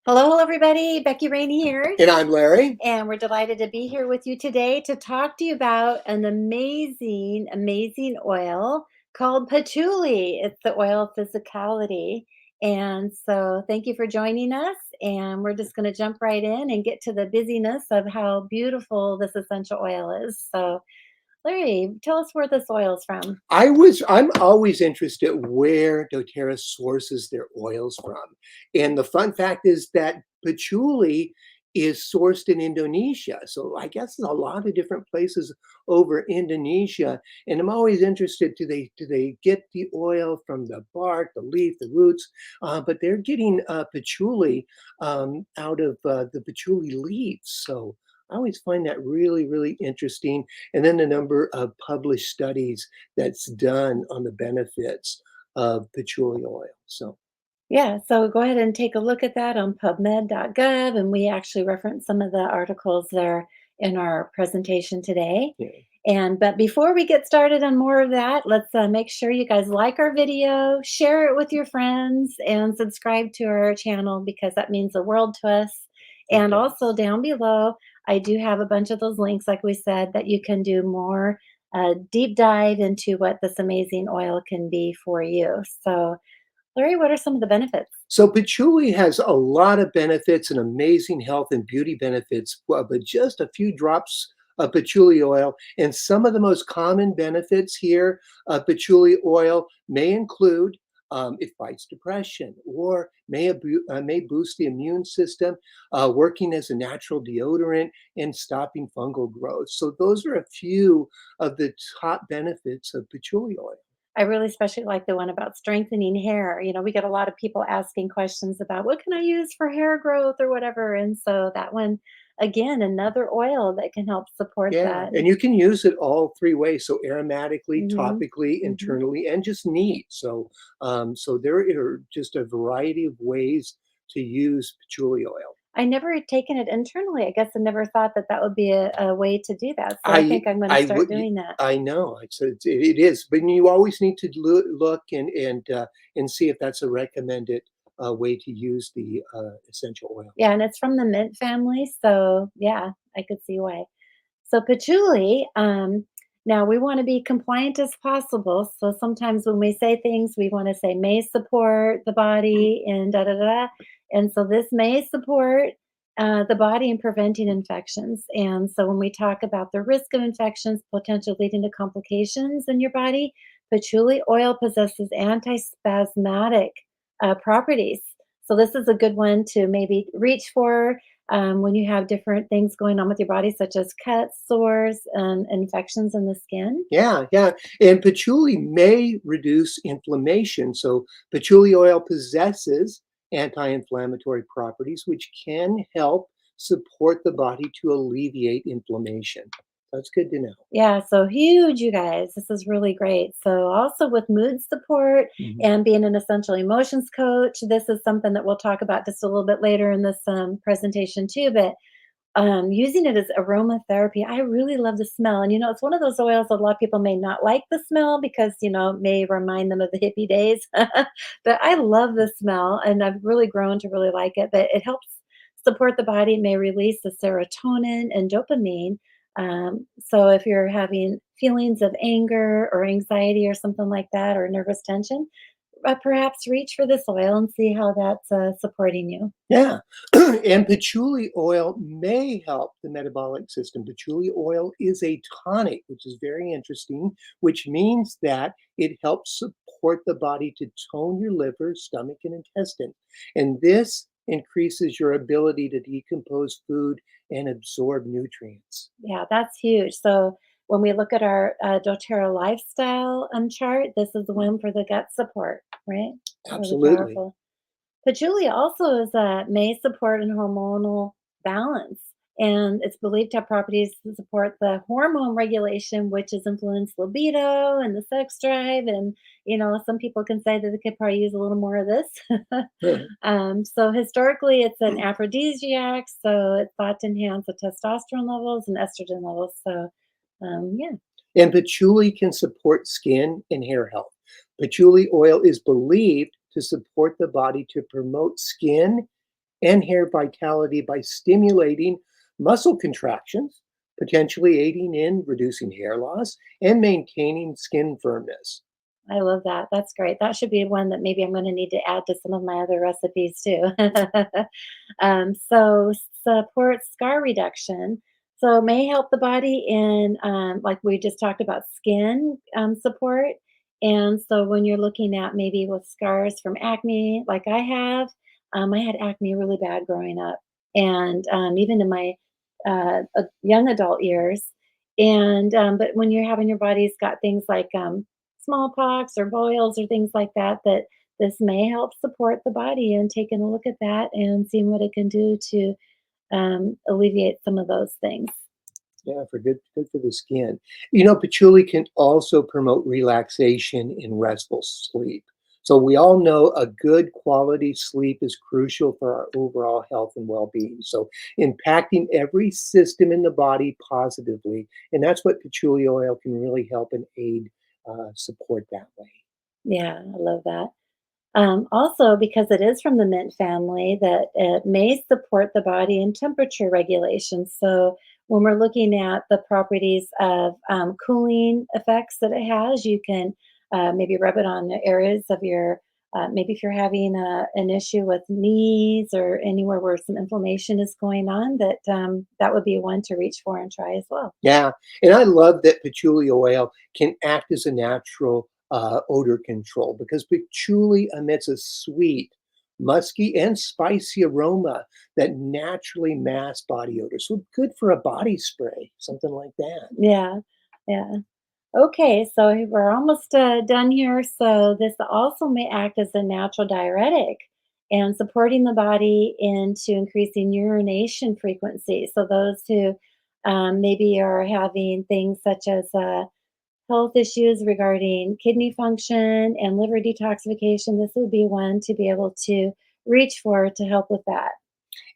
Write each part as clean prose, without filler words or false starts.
Hello, everybody. Becky, Raney here. And I'm Larry. And we're delighted to be here with you today to talk to you about an amazing oil called patchouli. It's the oil of physicality. And so, thank you for joining us. And we're just going to jump right in and get to the busyness of how beautiful this essential oil is. So, Larry, tell us where this oil is from. I'm always interested where doTERRA sources their oils from. And the fun fact is that patchouli is sourced in Indonesia. So I guess there's a lot of different places over Indonesia. And I'm always interested, do they get the oil from the bark, the leaf, the roots? But they're getting patchouli out of the patchouli leaves. So I always find that really interesting. And then the number of published studies that's done on the benefits of patchouli oil. So, Yeah, so go ahead and take a look at that on PubMed.gov, and we actually reference some of the articles there in our presentation today. yeah. But before we get started on more of that, let's make sure you guys like our video, share it with your friends, and subscribe to our channel because that means the world to us. And Okay. also down below, I do have a bunch of those links, like we said, that you can do more deep dive into what this amazing oil can be for you. So, Larry, what are some of the benefits? So patchouli has a lot of benefits and amazing health and beauty benefits, but just a few drops of patchouli oil. And some of the most common benefits here of patchouli oil may include it fights depression or may boost the immune system, working as a natural deodorant and stopping fungal growth. So those are a few of the top benefits of patchouli oil. I really especially like the one about strengthening hair. We get a lot of people asking questions about what can I use for hair growth or whatever. And so that one, again, another oil that can help support Yeah, that. and you can use it all three ways. So aromatically, Hmm. topically, Hmm. internally, and just neat. So there are just a variety of ways to use patchouli oil. I never had taken it internally. I guess I never thought that that would be a way to do that. So I I think I'm going to I start would doing that. I know it is, but you always need to look and see if that's a recommended way to use the essential oil. Yeah, and it's from the mint family. So yeah, I could see why. So patchouli, now we want to be compliant as possible. So sometimes when we say things, we want to say may support the body and da da da. And so this may support the body in preventing infections. And so when we talk about the risk of infections, potential leading to complications in your body, patchouli oil possesses antispasmodic properties. So this is a good one to maybe reach for when you have different things going on with your body, such as cuts, sores, and infections in the skin. Yeah. And patchouli may reduce inflammation. So patchouli oil possesses anti-inflammatory properties, which can help support the body to alleviate inflammation. That's good to know. Yeah, so huge, you guys. This is really great. So, also with mood support Mhm. and being an essential emotions coach, this is something that we'll talk about just a little bit later in this presentation, too. But using it as aromatherapy, I really love the smell. And it's one of those oils that a lot of people may not like the smell because, it may remind them of the hippie days. But I love the smell and I've really grown to really like it. But it helps support the body, it may release the serotonin and dopamine. So if you're having feelings of anger or anxiety or something like that, or nervous tension, perhaps reach for this oil and see how that's supporting you. Yeah. And patchouli oil may help the metabolic system. Patchouli oil is a tonic, which is very interesting, which means that it helps support the body to tone your liver, stomach, and intestine. And this increases your ability to decompose food and absorb nutrients. Yeah, that's huge. So when we look at our doTERRA lifestyle chart, this is the one for the gut support, right? Really Absolutely. powerful. Patchouli also is may support an hormonal balance, and it's believed to have properties to support the hormone regulation, which is influence libido and the sex drive. And some people can say that they could probably use a little more of this. So historically, it's an aphrodisiac, so it's thought to enhance the testosterone levels and estrogen levels. So, yeah. And patchouli can support skin and hair health. Patchouli oil is believed to support the body to promote skin and hair vitality by stimulating muscle contractions, potentially aiding in reducing hair loss and maintaining skin firmness. I love that. That's great. That should be one that maybe I'm going to need to add to some of my other recipes too. So support scar reduction. So it may help the body in, like we just talked about, skin support. And so when you're looking at maybe with scars from acne, like I had acne really bad growing up, and even in my young adult years. And but when you're having your body's got things like smallpox or boils or things like that, that this may help support the body, and taking a look at that and seeing what it can do to alleviate some of those things. Yeah, for good for the skin. You know, patchouli can also promote relaxation and restful sleep. So we all know a good quality sleep is crucial for our overall health and well-being. So impacting every system in the body positively, and that's what patchouli oil can really help and aid support that way. Yeah, I love that. Also, because it is from the mint family, that it may support the body in temperature regulation. So, when we're looking at the properties of cooling effects that it has, you can maybe rub it on the areas of your, maybe if you're having an issue with knees or anywhere where some inflammation is going on, that that would be one to reach for and try as well. Yeah, and I love that patchouli oil can act as a natural odor control because patchouli emits a sweet, musky, and spicy aroma that naturally masks body odor. So good for a body spray, something like that. Yeah, yeah. Okay, so we're almost done here. So, this also may act as a natural diuretic and supporting the body into increasing urination frequency. So, those who maybe are having things such as health issues regarding kidney function and liver detoxification, this would be one to be able to reach for to help with that.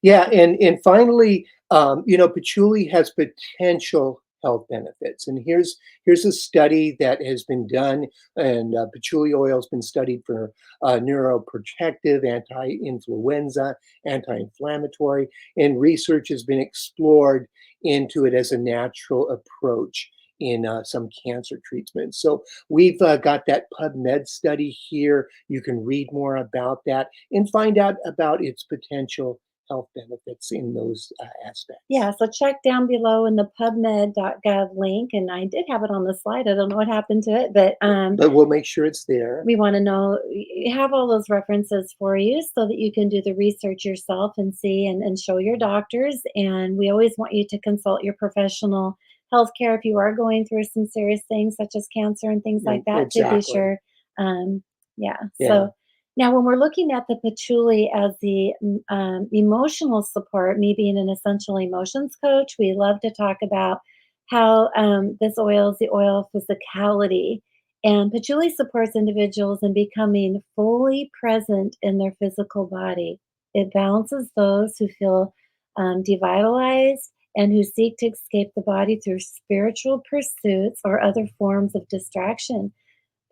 Yeah, and finally, you know, patchouli has potential health benefits, and here's a study that has been done, and patchouli oil has been studied for neuroprotective, anti-influenza, anti-inflammatory, and research has been explored into it as a natural approach in some cancer treatments. So we've got that PubMed study here. You can read more about that and find out about its potential health benefits in those aspects. Yeah, so check down below in the pubmed.gov link, and I did have it on the slide. I don't know what happened to it, but But we'll make sure it's there. we want to know, have all those references for you so that you can do the research yourself and see and show your doctors. And we always want you to consult your professional healthcare if you are going through some serious things such as cancer and things like that, to be Exactly. sure. Um, yeah. Yeah. So now, when we're looking at the patchouli as the emotional support, me being an essential emotions coach, we love to talk about how this oil is the oil of physicality, and patchouli supports individuals in becoming fully present in their physical body. It balances those who feel devitalized and who seek to escape the body through spiritual pursuits or other forms of distraction.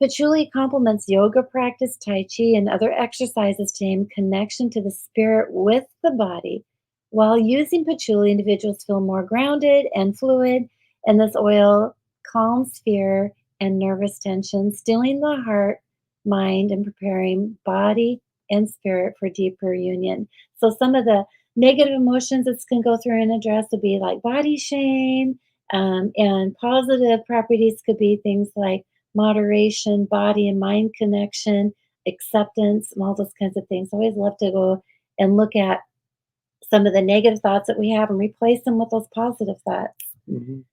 Patchouli complements yoga practice, tai chi, and other exercises to aim connection to the spirit with the body. While using patchouli, individuals feel more grounded and fluid, and this oil calms fear and nervous tension, stilling the heart, mind, and preparing body and spirit for deeper union. So, some of the negative emotions that can go through and address would be like body shame, and positive properties could be things like moderation, body and mind connection, acceptance, and all those kinds of things. I always love to go and look at some of the negative thoughts that we have and replace them with those positive thoughts. Mhm.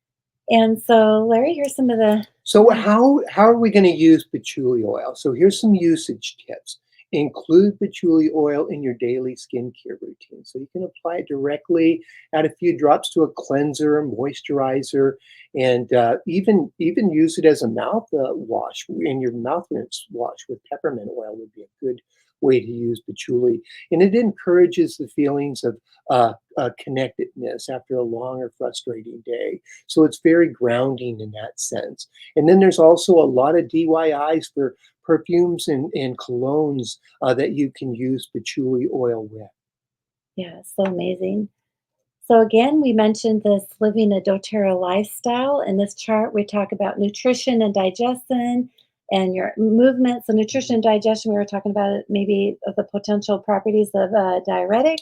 And so, Larry, here's some of the So how are we going to use patchouli oil? So here's some usage tips. Include patchouli oil in your daily skincare routine. So you can apply it directly, add a few drops to a cleanser, moisturizer, and even use it as a mouth wash in your mouth rinse wash with peppermint oil would be a good way to use patchouli. And it encourages the feelings of connectedness after a long or frustrating day. So it's very grounding in that sense. And then there's also a lot of DIYs for perfumes and colognes that you can use patchouli oil with. Yeah, so amazing. So again, we mentioned this living a doTERRA lifestyle. In this chart, we talk about nutrition and digestion and your movements. So nutrition and digestion, we were talking about it, maybe of the potential properties of diuretic.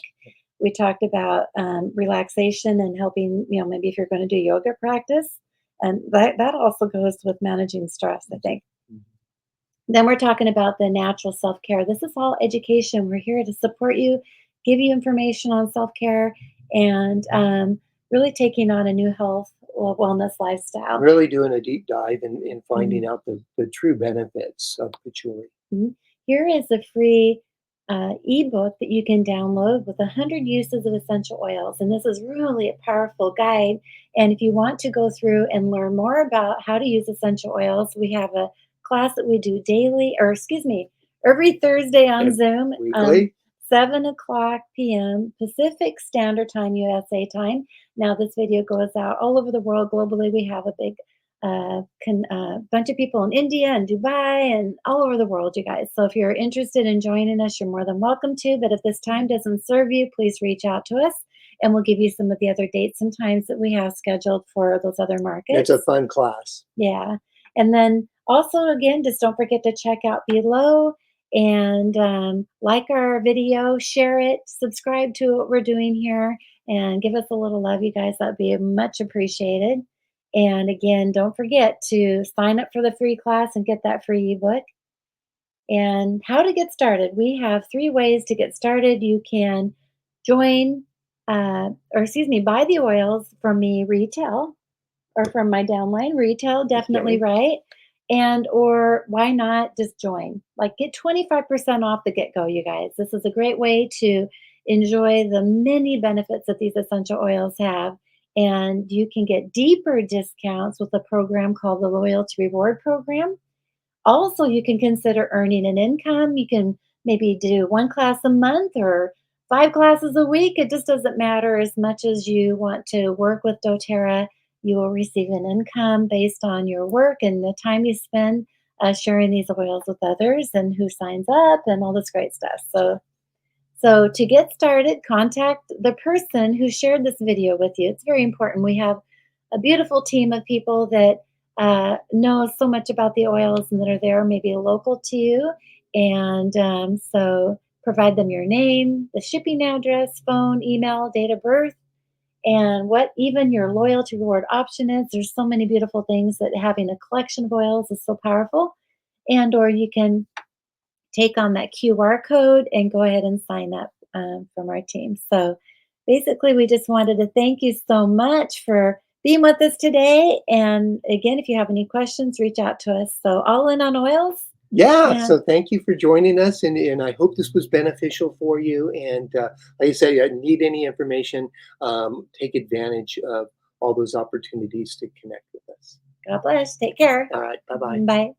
We talked about relaxation and helping, maybe if you're going to do yoga practice. And that also goes with managing stress, I think. Mhm. Then we're talking about the natural self care. This is all education. We're here to support you, give you information on self care, and really taking on a new health wellness lifestyle. Really doing a deep dive in Mhm. finding out the true benefits of patchouli. Mhm. Here is a free ebook that you can download with 100 uses of essential oils. And this is really a powerful guide. And if you want to go through and learn more about how to use essential oils, we have a class that we do daily, or excuse me, every Thursday on And Zoom, weekly, 7 o'clock p.m. Pacific Standard Time, USA time. Now, this video goes out all over the world globally. We have a big bunch of people in India and Dubai and all over the world, you guys. So if you're interested in joining us, you're more than welcome to. But if this time doesn't serve you, please reach out to us and we'll give you some of the other dates and times that we have scheduled for those other it's a markets. fun class. Yeah. And then also, again, just don't forget to check out below and like our video, share it, subscribe to what we're doing here, and give us a little love, you guys. That'd be much appreciated. And again, don't forget to sign up for the free class and get that free ebook. And how to get started. We have three ways to get started. You can join, or excuse me, buy the oils from me retail or from my downline retail, definitely Okay. right. And or why not just join? Like get 25% off the get-go, you guys. This is a great way to enjoy the many benefits that these essential oils have. And you can get deeper discounts with a program called the Loyalty Reward Program. Also, you can consider earning an income. You can maybe do one class a month or five classes a week. It just doesn't matter as much as you want to work with doTERRA. You will receive an income based on your work and the time you spend sharing these oils with others and who signs up and all this great stuff. So to get started, contact the person who shared this video with you. It's very important. We have a beautiful team of people that know so much about the oils and that are there, maybe local to you. And so provide them your name, the shipping address, phone, email, date of birth, and what even your loyalty reward option is. There's so many beautiful things that having a collection of oils is so powerful. And or you can take on that QR code and go ahead and sign up from our team. So basically, we just wanted to thank you so much for being with us today. And again, if you have any questions, reach out to us. So, all in on oils. Yeah, And so thank you for joining us, and I hope this was beneficial for you. And like I said, you need any information, take advantage of all those opportunities to connect with us. God bless. Take care. All right, bye bye. Bye.